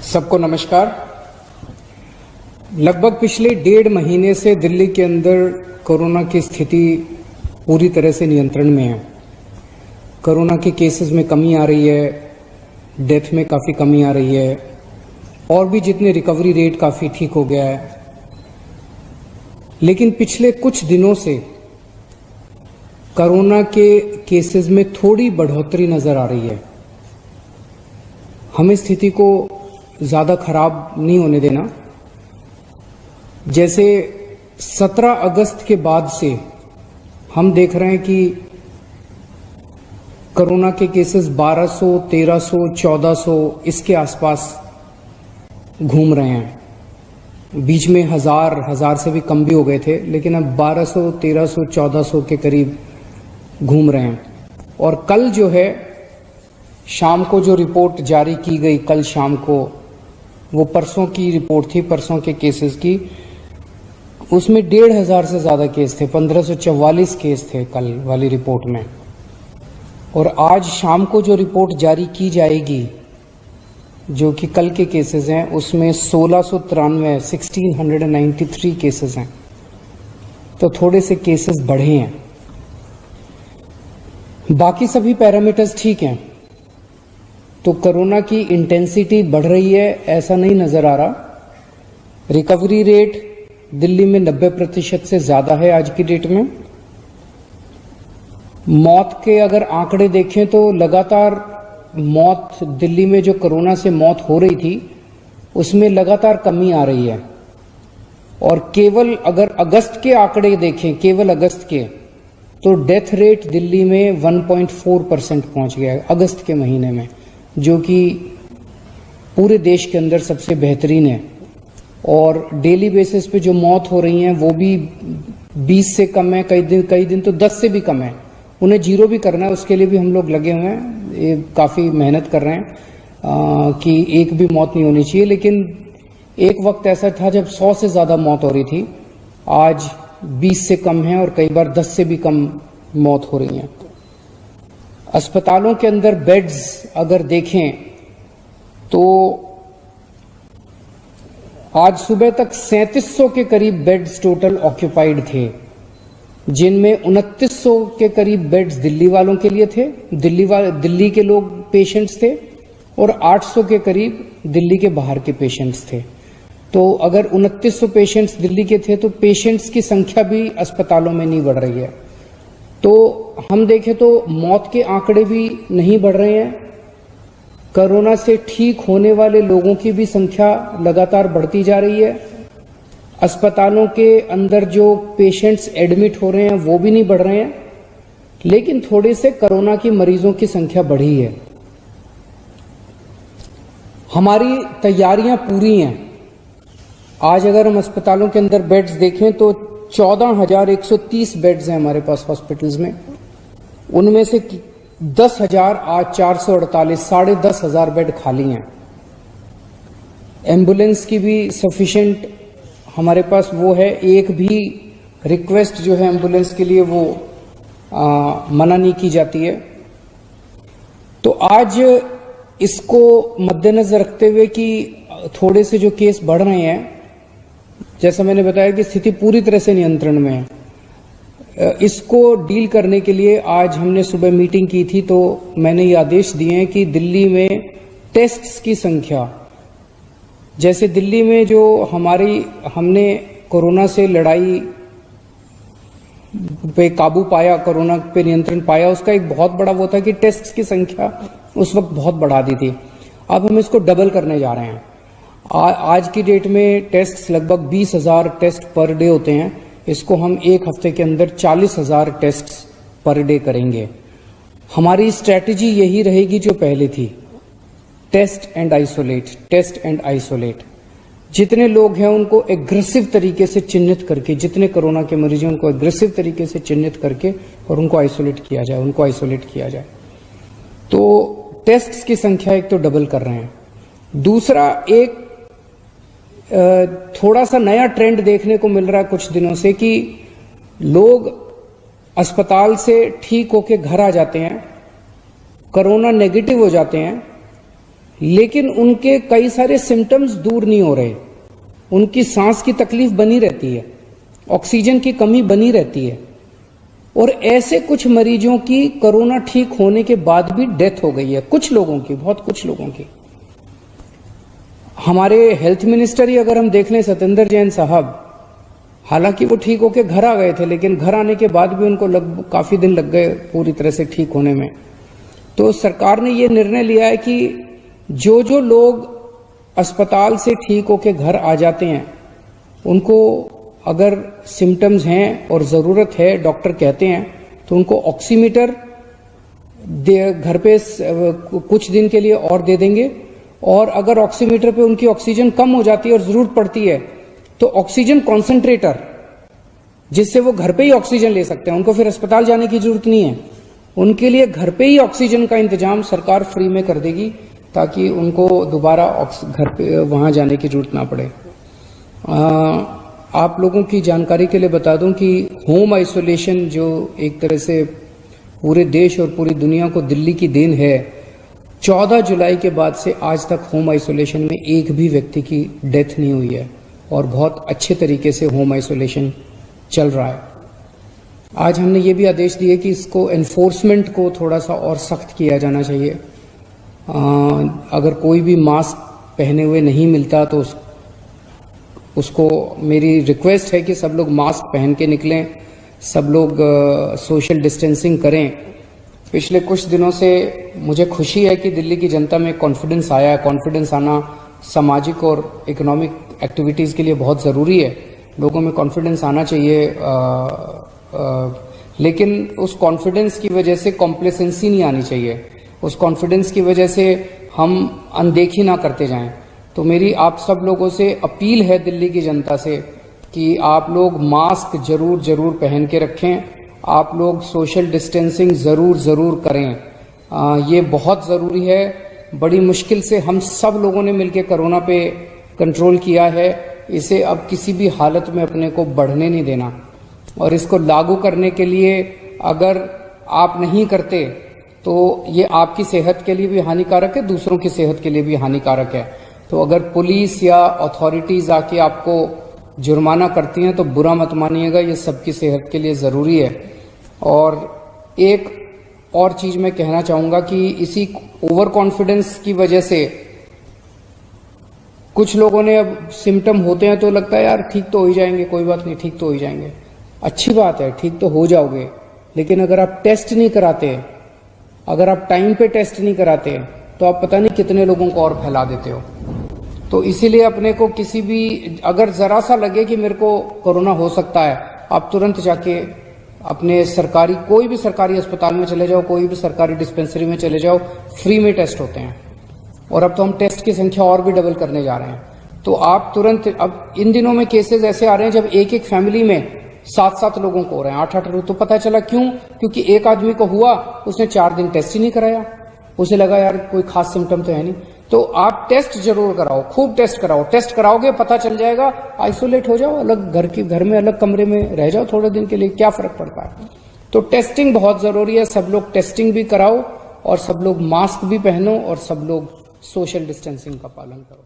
सबको नमस्कार। लगभग पिछले 1.5 महीने से दिल्ली के अंदर कोरोना की स्थिति पूरी तरह से नियंत्रण में है। कोरोना के केसेस में कमी आ रही है, डेथ में काफ़ी कमी आ रही है और भी जितने रिकवरी रेट काफ़ी ठीक हो गया है। लेकिन पिछले कुछ दिनों से कोरोना के केसेस में थोड़ी बढ़ोतरी नज़र आ रही है। हमें स्थिति को ज़्यादा खराब नहीं होने देना। जैसे 17 अगस्त के बाद से हम देख रहे हैं कि कोरोना के केसेस 1200, 1300, 1400 इसके आसपास घूम रहे हैं। बीच में हजार से भी कम भी हो गए थे, लेकिन अब 1200, 1300, 1400 के करीब घूम रहे हैं। और कल जो है शाम को जो रिपोर्ट जारी की गई, कल शाम को, वो परसों की रिपोर्ट थी, परसों के केसेस की। उसमें 1500 से ज़्यादा केस थे, 1544 केस थे कल वाली रिपोर्ट में। और आज शाम को जो रिपोर्ट जारी की जाएगी, जो कि कल के केसेस हैं, उसमें 1693 केसेस हैं। तो थोड़े से केसेस बढ़े हैं। बाकी सभी पैरामीटर्स ठीक हैं। तो कोरोना की इंटेंसिटी बढ़ रही है ऐसा नहीं नजर आ रहा। रिकवरी रेट दिल्ली में 90% से ज्यादा है आज की डेट में। मौत के अगर आंकड़े देखें तो लगातार मौत दिल्ली में जो कोरोना से मौत हो रही थी उसमें लगातार कमी आ रही है। और केवल अगर अगस्त के आंकड़े देखें, केवल अगस्त के, तो डेथ रेट दिल्ली में 1.4% पहुंच गया है अगस्त के महीने में, जो कि पूरे देश के अंदर सबसे बेहतरीन है। और डेली बेसिस पे जो मौत हो रही हैं वो भी 20 से कम है, कई दिन तो 10 से भी कम है। उन्हें जीरो भी करना है, उसके लिए भी हम लोग लगे हुए हैं। ये काफ़ी मेहनत कर रहे हैं कि एक भी मौत नहीं होनी चाहिए। लेकिन एक वक्त ऐसा था जब 100 से ज़्यादा मौत हो रही थी। आज 20 से कम है और कई बार 10 से भी कम मौत हो रही हैं। अस्पतालों के अंदर बेड्स अगर देखें तो आज सुबह तक 3700 के करीब बेड्स टोटल ऑक्यूपाइड थे, जिनमें 2900 के करीब बेड्स दिल्ली वालों के लिए थे, दिल्ली के लोग पेशेंट्स थे, और 800 के करीब दिल्ली के बाहर के पेशेंट्स थे। तो अगर 2900 पेशेंट्स दिल्ली के थे तो पेशेंट्स की संख्या भी अस्पतालों में नहीं बढ़ रही है। तो हम देखें तो मौत के आंकड़े भी नहीं बढ़ रहे हैं। कोरोना से ठीक होने वाले लोगों की भी संख्या लगातार बढ़ती जा रही है। अस्पतालों के अंदर जो पेशेंट्स एडमिट हो रहे हैं वो भी नहीं बढ़ रहे हैं, लेकिन थोड़े से कोरोना की मरीजों की संख्या बढ़ी है। हमारी तैयारियां पूरी हैं। आज अगर हम अस्पतालों के अंदर बेड्स देखें तो 14,130 बेड्स हैं हमारे पास हॉस्पिटल्स में। उनमें से 10,448, 10,500 बेड खाली हैं। एम्बुलेंस की भी सफिशिएंट हमारे पास वो है। एक भी रिक्वेस्ट जो है एम्बुलेंस के लिए वो मना नहीं की जाती है। तो आज इसको मद्देनजर रखते हुए कि थोड़े से जो केस बढ़ रहे हैं, जैसा मैंने बताया कि स्थिति पूरी तरह से नियंत्रण में है, इसको डील करने के लिए आज हमने सुबह मीटिंग की थी। तो मैंने ये आदेश दिए हैं कि दिल्ली में टेस्ट्स की संख्या, जैसे दिल्ली में जो हमने कोरोना से लड़ाई पे काबू पाया, कोरोना पे नियंत्रण पाया, उसका एक बहुत बड़ा वो था कि टेस्ट्स की संख्या उस वक्त बहुत बढ़ा दी थी। अब हम इसको डबल करने जा रहे हैं। आज की डेट में टेस्ट लगभग 20,000 टेस्ट पर डे होते हैं। इसको हम एक हफ्ते के अंदर 40,000 टेस्ट पर डे करेंगे। हमारी स्ट्रैटेजी यही रहेगी जो पहले थी, test and isolate, test and isolate. जितने लोग हैं उनको एग्रेसिव तरीके से चिन्हित करके, जितने कोरोना के मरीज हैं उनको एग्रेसिव तरीके से चिन्हित करके और उनको आइसोलेट किया जाए, तो टेस्ट की संख्या एक तो डबल कर रहे हैं। दूसरा, एक थोड़ा सा नया ट्रेंड देखने को मिल रहा है कुछ दिनों से कि लोग अस्पताल से ठीक होके घर आ जाते हैं, कोरोना नेगेटिव हो जाते हैं, लेकिन उनके कई सारे सिम्टम्स दूर नहीं हो रहे, उनकी सांस की तकलीफ बनी रहती है, ऑक्सीजन की कमी बनी रहती है, और ऐसे कुछ मरीजों की कोरोना ठीक होने के बाद भी डेथ हो गई है, कुछ लोगों की, बहुत कुछ लोगों की। हमारे हेल्थ मिनिस्टर ही अगर हम देख लें, सत्येंद्र जैन साहब, हालांकि वो ठीक होके घर आ गए थे, लेकिन घर आने के बाद भी उनको काफी दिन लग गए पूरी तरह से ठीक होने में। तो सरकार ने ये निर्णय लिया है कि जो जो लोग अस्पताल से ठीक होके घर आ जाते हैं, उनको अगर सिम्टम्स हैं और जरूरत है, डॉक्टर कहते हैं, तो उनको ऑक्सीमीटर घर पे कुछ दिन के लिए और दे देंगे, और अगर ऑक्सीमीटर पे उनकी ऑक्सीजन कम हो जाती है और जरूरत पड़ती है तो ऑक्सीजन कॉन्सेंट्रेटर, जिससे वो घर पे ही ऑक्सीजन ले सकते हैं, उनको फिर अस्पताल जाने की जरूरत नहीं है, उनके लिए घर पे ही ऑक्सीजन का इंतजाम सरकार फ्री में कर देगी, ताकि उनको दोबारा घर पे वहां जाने की जरूरत ना पड़े। आप लोगों की जानकारी के लिए बता दूं कि होम आइसोलेशन जो एक तरह से पूरे देश और पूरी दुनिया को दिल्ली की देन है, 14 जुलाई के बाद से आज तक होम आइसोलेशन में एक भी व्यक्ति की डेथ नहीं हुई है, और बहुत अच्छे तरीके से होम आइसोलेशन चल रहा है। आज हमने ये भी आदेश दिए कि इसको एनफोर्समेंट को थोड़ा सा और सख्त किया जाना चाहिए। अगर कोई भी मास्क पहने हुए नहीं मिलता तो उसको मेरी रिक्वेस्ट है कि सब लोग मास्क पहन के निकलें, सब लोग सोशल डिस्टेंसिंग करें। पिछले कुछ दिनों से मुझे खुशी है कि दिल्ली की जनता में कॉन्फिडेंस आया है। कॉन्फिडेंस आना सामाजिक और इकोनॉमिक एक्टिविटीज़ के लिए बहुत ज़रूरी है, लोगों में कॉन्फिडेंस आना चाहिए, लेकिन उस कॉन्फिडेंस की वजह से कॉम्प्लेसेंसी नहीं आनी चाहिए, उस कॉन्फिडेंस की वजह से हम अनदेखी ना करते जाएं। तो मेरी आप सब लोगों से अपील है, दिल्ली की जनता से, कि आप लोग मास्क जरूर पहन के रखें, आप लोग सोशल डिस्टेंसिंग जरूर करें। ये बहुत ज़रूरी है। बड़ी मुश्किल से हम सब लोगों ने मिलकर कोरोना पे कंट्रोल किया है, इसे अब किसी भी हालत में अपने को बढ़ने नहीं देना, और इसको लागू करने के लिए अगर आप नहीं करते तो ये आपकी सेहत के लिए भी हानिकारक है, दूसरों की सेहत के लिए भी हानिकारक है। तो अगर पुलिस या अथॉरिटीज आके आपको जुर्माना करती हैं तो बुरा मत मानिएगा, ये सबकी सेहत के लिए ज़रूरी है। और एक और चीज मैं कहना चाहूंगा कि इसी ओवर कॉन्फिडेंस की वजह से कुछ लोगों ने, अब सिम्टम होते हैं तो लगता है यार ठीक तो हो ही जाएंगे, कोई बात नहीं, ठीक तो हो ही जाएंगे। अच्छी बात है, ठीक तो हो जाओगे, लेकिन अगर आप टेस्ट नहीं कराते, अगर आप टाइम पे टेस्ट नहीं कराते, तो आप पता नहीं कितने लोगों को और फैला देते हो। तो इसीलिए अपने को किसी भी, अगर जरा सा लगे कि मेरे को कोरोना हो सकता है, आप तुरंत जाके अपने सरकारी, कोई भी सरकारी अस्पताल में चले जाओ, कोई भी सरकारी डिस्पेंसरी में चले जाओ, फ्री में टेस्ट होते हैं। और अब तो हम टेस्ट की संख्या और भी डबल करने जा रहे हैं। तो आप तुरंत, अब इन दिनों में केसेस ऐसे आ रहे हैं जब एक फैमिली में 7 लोगों को हो रहे हैं, 8 लोग। तो पता चला क्यों? क्योंकि एक आदमी को हुआ, उसने 4 दिन टेस्ट ही नहीं कराया, उसे लगा यार कोई खास सिम्टम तो है नहीं। तो आप टेस्ट जरूर कराओ, खूब टेस्ट कराओ। टेस्ट कराओगे पता चल जाएगा, आइसोलेट हो जाओ, अलग घर में अलग कमरे में रह जाओ थोड़े दिन के लिए, क्या फर्क पड़ता है। तो टेस्टिंग बहुत जरूरी है, सब लोग टेस्टिंग भी कराओ, और सब लोग मास्क भी पहनो, और सब लोग सोशल डिस्टेंसिंग का पालन करो।